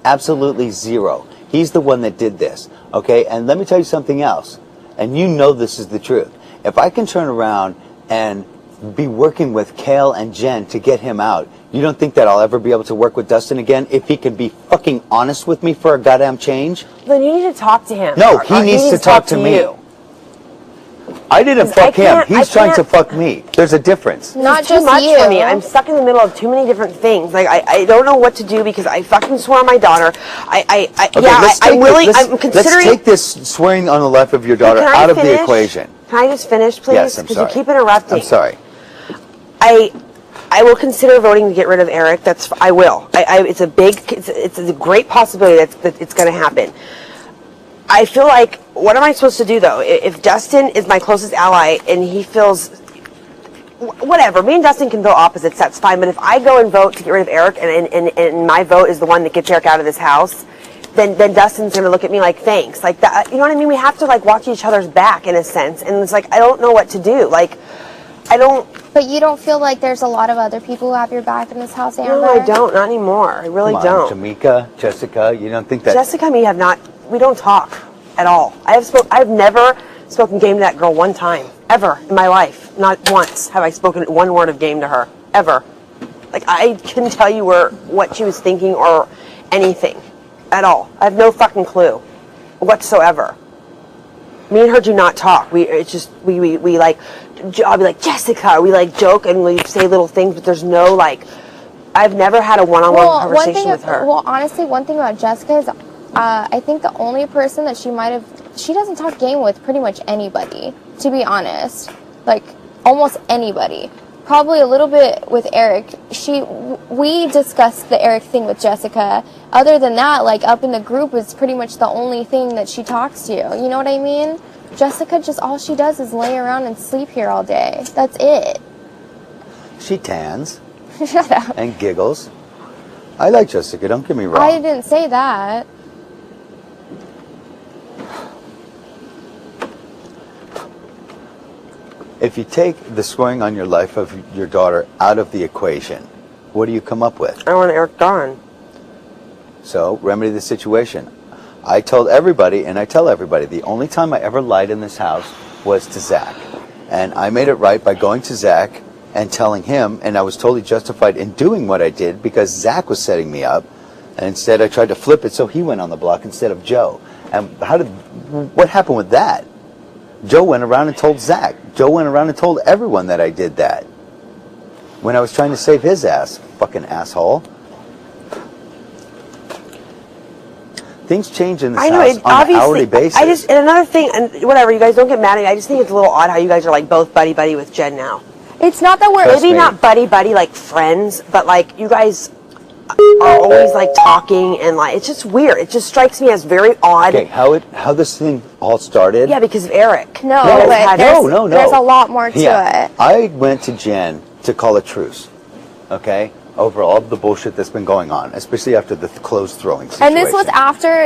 Absolutely zero. He's the one that did this. Okay? And let me tell you something else. And you know this is the truth. If I can turn around and be working with Kale and Jen to get him out, you don't think that I'll ever be able to work with Dustin again if he can be fucking honest with me for a goddamn change? Then you need to talk to him. No, he needs to talk to me. You. I didn't fuck him. He's trying to fuck me. There's a difference. Not just too much for me. I'm stuck in the middle of too many different things. Like I don't know what to do because I fucking swore on my daughter. I'm considering. Let's take this swearing on the life of your daughter out of the equation. Can I just finish, please? Yes, I'm sorry. Because you keep interrupting. I'm sorry. I will consider voting to get rid of Eric. I will. It's a great possibility that it's going to happen. I feel like, what am I supposed to do though? If Dustin is my closest ally and he feels, whatever, me and Dustin can vote opposites, that's fine. But if I go and vote to get rid of Eric and my vote is the one that gets Eric out of this house, then Dustin's going to look at me like, thanks. Like that, you know what I mean? We have to like watch each other's back in a sense. And it's like, I don't know what to do. Like, I don't. But you don't feel like there's a lot of other people who have your back in this house, Amber? No, I don't. Not anymore. I really don't. Jamaica, Jessica, you don't think that? Jessica and me have not. We don't talk at all. I've never spoken game to that girl one time ever in my life. Not once have I spoken one word of game to her ever. Like I couldn't tell you what she was thinking or anything at all. I have no fucking clue whatsoever. Me and her do not talk. We like. I'll be like, Jessica, we like joke and we say little things, but there's no like, I've never had a one-on-one conversation with her. Well, honestly, one thing about Jessica is, I think the only person that she doesn't talk game with pretty much anybody, to be honest. Like, almost anybody. Probably a little bit with Eric. We discussed the Eric thing with Jessica. Other than that, like, up in the group is pretty much the only thing that she talks to. You know what I mean? Jessica, just all she does is lay around and sleep here all day. That's it. She tans. Shut up. And giggles. I like Jessica, don't get me wrong. I didn't say that. If you take the scoring on your life of your daughter out of the equation, what do you come up with? I want Eric gone. So, remedy the situation. I told everybody, and I tell everybody, the only time I ever lied in this house was to Zach. And I made it right by going to Zach and telling him, and I was totally justified in doing what I did because Zach was setting me up. And instead I tried to flip it so he went on the block instead of Joe. And what happened with that? Joe went around and told Zach. Joe went around and told everyone that I did that. When I was trying to save his ass, fucking asshole. Things change in this house on an hourly basis. And another thing, and whatever, you guys don't get mad at me. I just think it's a little odd how you guys are like both buddy-buddy with Jen now. It's not that we're maybe not buddy-buddy like friends, but like you guys are always like talking and like it's just weird. It just strikes me as very odd. Okay, how this thing all started? Yeah, because of Eric. No, no. There's a lot more to it. I went to Jen to call a truce. Okay? Over all of the bullshit that's been going on, especially after the clothes throwing situation. And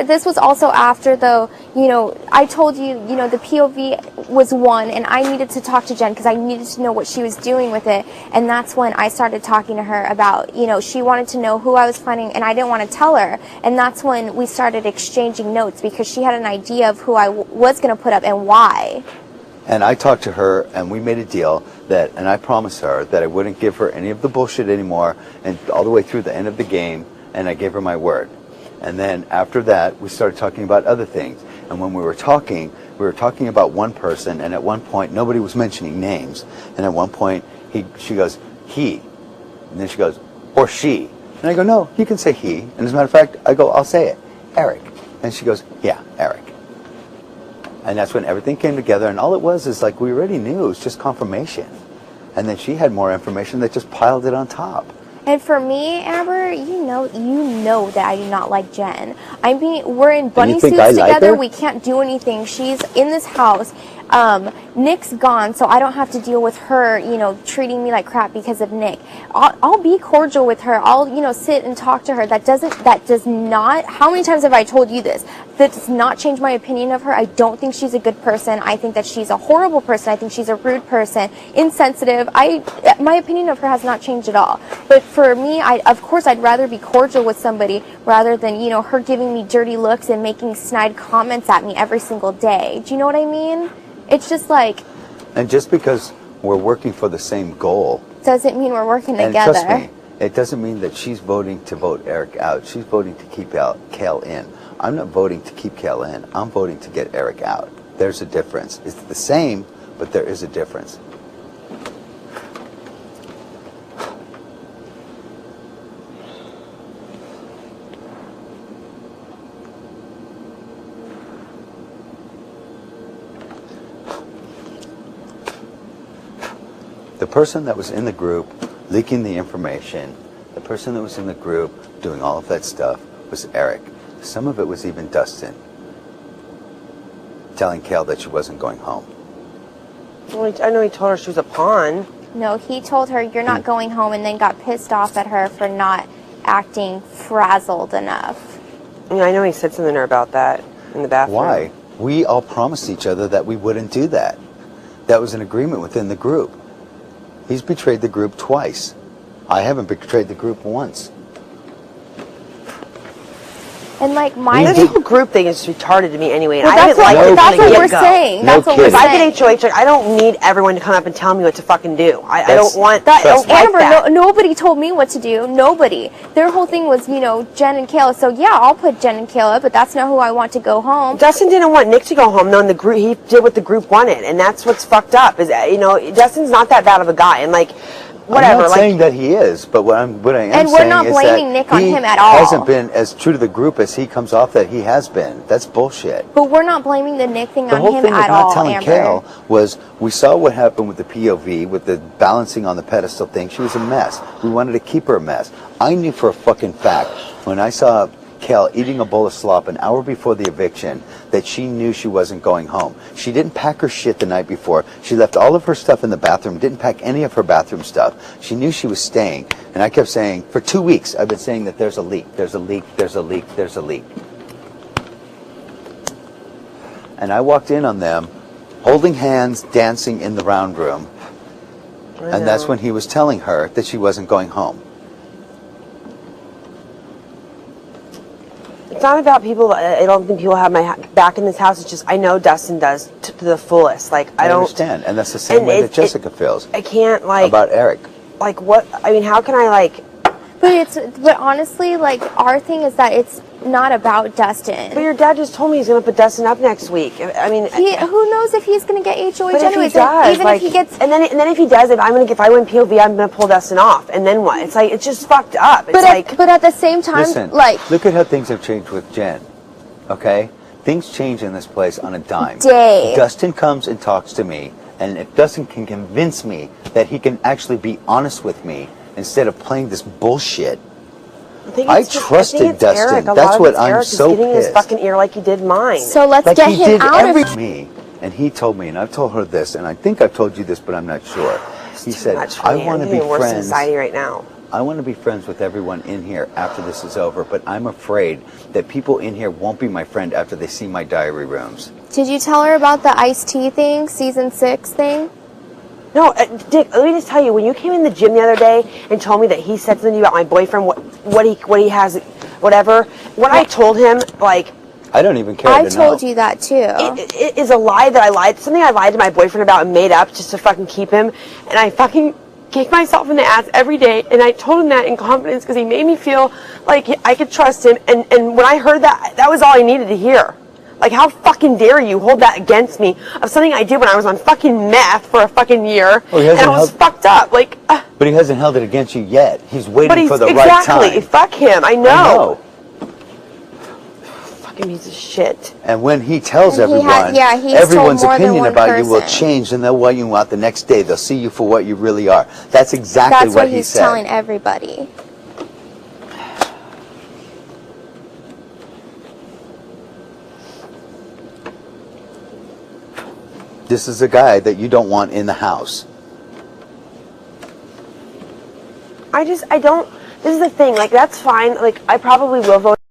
this was also after the, I told you, the POV was one, and I needed to talk to Jen because I needed to know what she was doing with it, and that's when I started talking to her about, she wanted to know who I was finding, and I didn't want to tell her, and that's when we started exchanging notes because she had an idea of who I was going to put up and why. And I talked to her, and we made a deal and I promised her that I wouldn't give her any of the bullshit anymore, and all the way through the end of the game, and I gave her my word. And then after that, we started talking about other things. And when we were talking about one person, and at one point, nobody was mentioning names. And at one point, she goes, he. And then she goes, or she. And I go, no, you can say he. And as a matter of fact, I go, I'll say it, Eric. And she goes, yeah, Eric. And that's when everything came together, and all it was is like we already knew. It was just confirmation. And then she had more information that just piled it on top. And for me, Amber, you know that I do not like Jen. I mean, we're in bunny suits together. We can't do anything. She's in this house. Nick's gone, so I don't have to deal with her, you know, treating me like crap because of Nick. I'll be cordial with her. I'll, you know, sit and talk to her. That does not, how many times have I told you this? That does not change my opinion of her. I don't think she's a good person. I think that she's a horrible person. I think she's a rude person, insensitive. My opinion of her has not changed at all. But for me, of course, I'd rather be cordial with somebody rather than, you know, her giving me dirty looks and making snide comments at me every single day. Do you know what I mean? It's just like... And just because we're working for the same goal... doesn't mean we're working and together. Trust me, it doesn't mean that she's voting to vote Eric out. She's voting to keep Kale in. I'm not voting to keep Kale in. I'm voting to get Eric out. There's a difference. It's the same, but there is a difference. The person that was in the group leaking the information, the person that was in the group doing all of that stuff was Eric. Some of it was even Dustin telling Kale that she wasn't going home. Well, I know he told her she was a pawn. No, he told her, you're not going home, and then got pissed off at her for not acting frazzled enough. Yeah, I know he said something to her about that in the bathroom. Why? We all promised each other that we wouldn't do that. That was an agreement within the group. He's betrayed the group twice. I haven't betrayed the group once. And like This whole group thing is retarded to me anyway. Well, I didn't like it that's from what the we're get-go. saying. No That's what we're kidding. If I saying. get HOH, like, I don't need everyone to come up and tell me what to fucking do. I don't want That, I don't like Amber, that. nobody told me what to do. Nobody. Their whole thing was, you know, Jen and Kayla. So yeah, I'll put Jen and Kayla, but that's not who I want to go home. Dustin didn't want Nick to go home, knowing the group. He did what the group wanted, and that's what's fucked up. Is that, you know, Dustin's not that bad of a guy, and like, whatever. I'm not like, saying that he is, but what I am And we're saying not is blaming that Nick on he him at all. hasn't been as true to the group as he comes off that he has been. That's bullshit. But we're not blaming the Nick thing The on whole him thing at of not all, telling Amber. Kale was we saw what happened with the POV, with the balancing on the pedestal thing. She was a mess. We wanted to keep her a mess. I knew for a fucking fact when I saw Kale eating a bowl of slop an hour before the eviction that she knew she wasn't going home. She didn't pack her shit the night before. She left all of her stuff in the bathroom, didn't pack any of her bathroom stuff. She knew she was staying. And I kept saying, for 2 weeks, I've been saying that there's a leak, there's a leak, there's a leak, there's a leak. And I walked in on them holding hands, dancing in the round room. And that's when he was telling her that she wasn't going home. It's not about people. I don't think people have my back in this house. It's just I know Dustin does to the fullest. Like I don't understand, and that's the same way that Jessica feels. I can't like about Eric. Like what? I mean, how can I like? But honestly, like our thing is that it's not about Dustin. But your dad just told me he's going to put Dustin up next week. I mean, who knows if he's going to get HOH but anyways? if he does, even like, if he gets, and then if he does, if I win POV, I'm going to pull Dustin off, and then what? It's like it's just fucked up. It's but at the same time, listen, like look at how things have changed with Jen. Okay, things change in this place on a dime. Day. Dustin comes and talks to me, and if Dustin can convince me that he can actually be honest with me instead of playing this bullshit. I trusted Dustin. That's what I'm so getting in his pissed. fucking ear like he did mine. So let's Like get he him did out of me. And he told me, and I've told her this, and I think I've told you this, but I'm not sure. He said, I want to be worse in friends. society right now. I want to be friends with everyone in here after this is over, but I'm afraid that people in here won't be my friend after they see my diary rooms. Did you tell her about the iced tea thing, season 6 thing? No, Dick, let me just tell you, when you came in the gym the other day and told me that he said something about my boyfriend, what he has, whatever, what I told him, like... I don't even care I to know. told you that too. It is a lie that I lied, something I lied to my boyfriend about and made up just to fucking keep him, and I fucking kick myself in the ass every day, and I told him that in confidence because he made me feel like I could trust him, and when I heard that, that was all I needed to hear. Like, how fucking dare you hold that against me of something I did when I was on fucking meth for a fucking year, and I was fucked up, like... But he hasn't held it against you yet. He's waiting for the right exactly, time. fuck him, I know. Fucking piece of shit. And when he tells And he everyone, has- he's everyone's told more than opinion one about you will person. change, and they'll want you out the next day. They'll see you for what you really are. That's exactly That's what what he he's said. telling everybody. this is a guy that you don't want in the house. I don't, this is the thing, like, that's fine. Like, I probably will vote